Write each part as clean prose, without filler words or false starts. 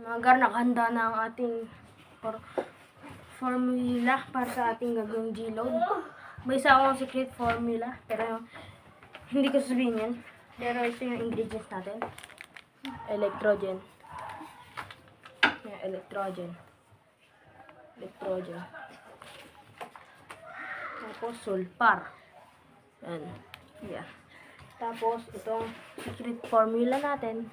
Mga gar, nakahanda na ang ating formula para sa ating gagawing G-load. May isa akong secret formula, pero hindi ko sabihin yan. Pero ito yung ingredients natin. Electrogen. Electrogen. Tapos sulfur. Yan. Yeah. Tapos itong secret formula natin.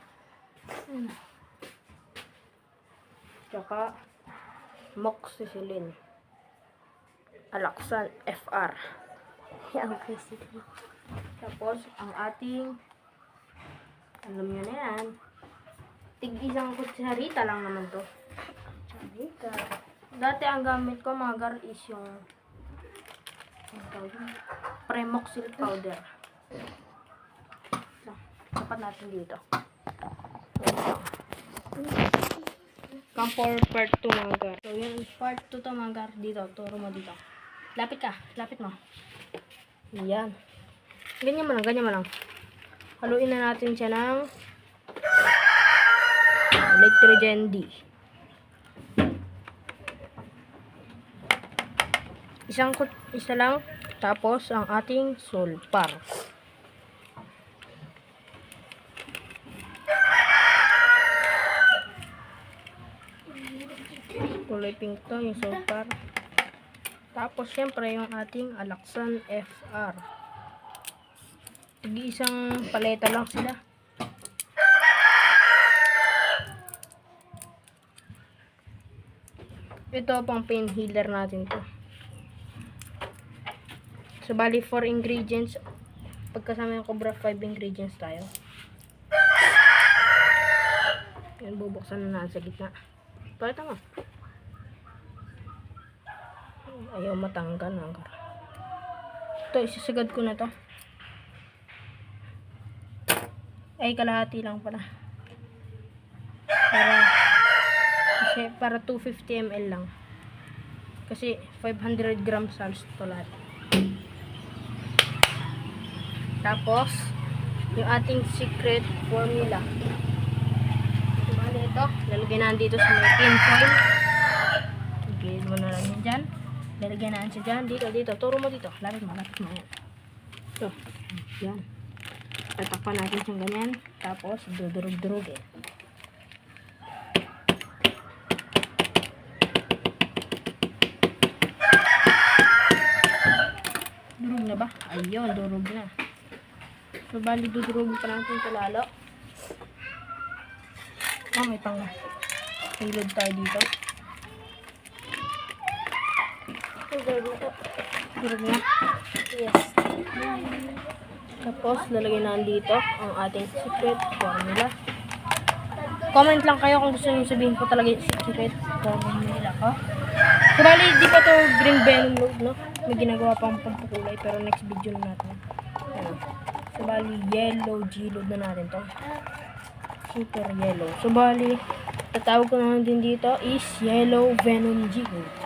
Tsaka moxicillin. Alaxan FR. Yan, kasi. Tapos ang ating, alam nyo na yan, tig-isang kutsarita lang naman to. Kutsarita. Dati ang gamit ko mga gar is yung Premoxyl powder. So, dapat natin dito. Camphor part 2 mga gar. So yan, part 2 to mga gar. Dito, turo mo dito. Lapit ka, lapit mo. Yan. Ganyan mo lang. Haluin na natin siya ng Electrogen D. Isa lang. Tapos ang ating sulfur. Kulay pink to yung sulfur. Tapos syempre yung ating Alaxan FR. Isang paleta lang sila. Ito pang pain healer natin to. So bali 4 ingredients. Pagkasama yung Cobra 5 ingredients tayo. Yan, bubuksan na sa gitna. Pakita mo. Ayaw matanggal. Ito, isasagad ko na to. Ay, kalahati lang pala. Para 250 ml lang. Kasi 500 grams salts to lahat. Tapos, yung ating secret formula. Bali ito, lalagyan natin dito sa may tin foil. Igilid mo na lang yan dyan. Lalagyan natin siya dyan. Dito. Turo mo dito. Lapit mo. Yan. Ito. Yan. Tatakpan natin siyang ganyan. Tapos, dudurog-durogin. Durog na ba? Ayun, durog na. So, bali, dudurogin pa natin ito lalo. May pang reload tayo dito. Durog na. Yes. Tapos, lalagyan na dito ang ating secret formula. Comment lang kayo kung gusto nyo sabihin ko talaga yung secret formula ko. So, bali, di pa to green venom load, no? May ginagawa pang pampakulay, pero next video na natin. Ayan. So, bali, yellow G-load na natin to. Super yellow. So, bali, tatawag ko na din dito is yellow venom G-load.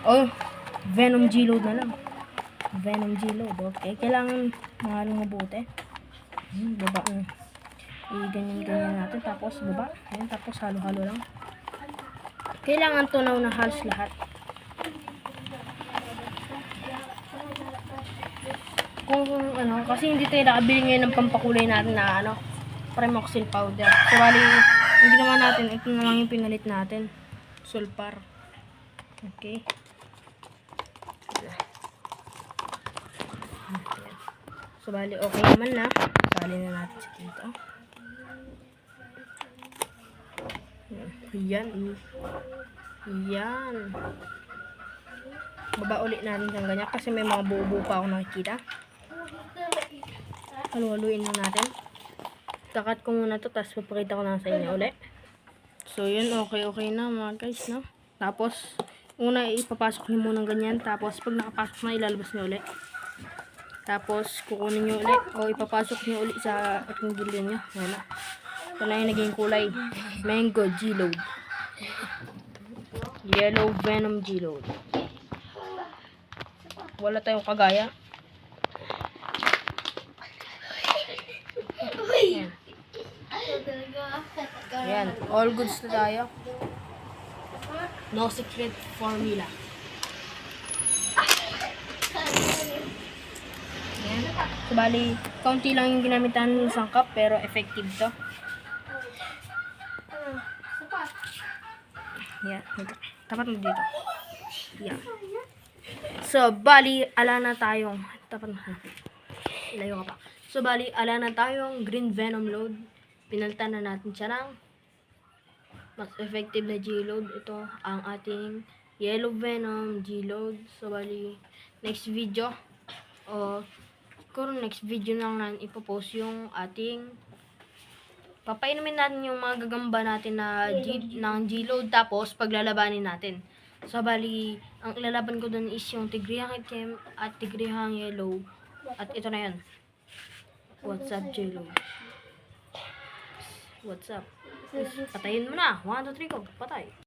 Oh, venom G-load na lang. Venom G-load. Okay. Kailangan mahalong mabuti. Baba. I-ganyan natin. Tapos, baba. Ayan. Tapos, halo-halo lang. Kailangan tunaw na halos lahat. Kung kasi hindi tayo nakabili ngayon ng pampakulay natin na Premoxyl powder. So, bali, yung ginawa natin, ito na lang yung pinalit natin. Sulfur. Okay. So, bali, okay naman na. Bali na natin sa dito. Yan. Baba ulit natin ng ganyan kasi may mga buo-buo pa ako nakikita. Halu-haluin lang natin. Kakat ko muna to, tapos papakita ko na sa inyo ulit. So, yun, okay na mga guys, no? Tapos, una, ipapasok nyo muna ganyan. Tapos, pag nakapasok na, ilalabas nyo ulit. Tapos, kukunin nyo ulit. O, ipapasok nyo ulit sa ating gilyo nyo. Wala. Ito na yung naging kulay. Mango G-load. Yellow venom G-load. Wala tayong kagaya. Ayan, all goods na tayo. No secret formula. Ayan. So, bali, kaunti lang yung ginamitan ng isang cup, pero effective to. Ayan. Tapat mo dito. Ayan. So, bali, ala na tayong, tapat mo. Ilayo ka pa. So, bali, ala na tayong green venom load. Pinalitan na natin siya ng mas effective na G-load. Ito ang ating yellow venom G-load. So, bali, next video, siguro next video lang natin ipopost yung ating papainumin natin yung mga gagamba natin na ng G-load, tapos paglalabanin natin. So, bali, ang ilalaban ko dun is yung tigrihang itim at tigrihang yellow. At ito na yan. What's up, J-Load? What's up? Patayin mo na. 1, 2, 3, go. Patay.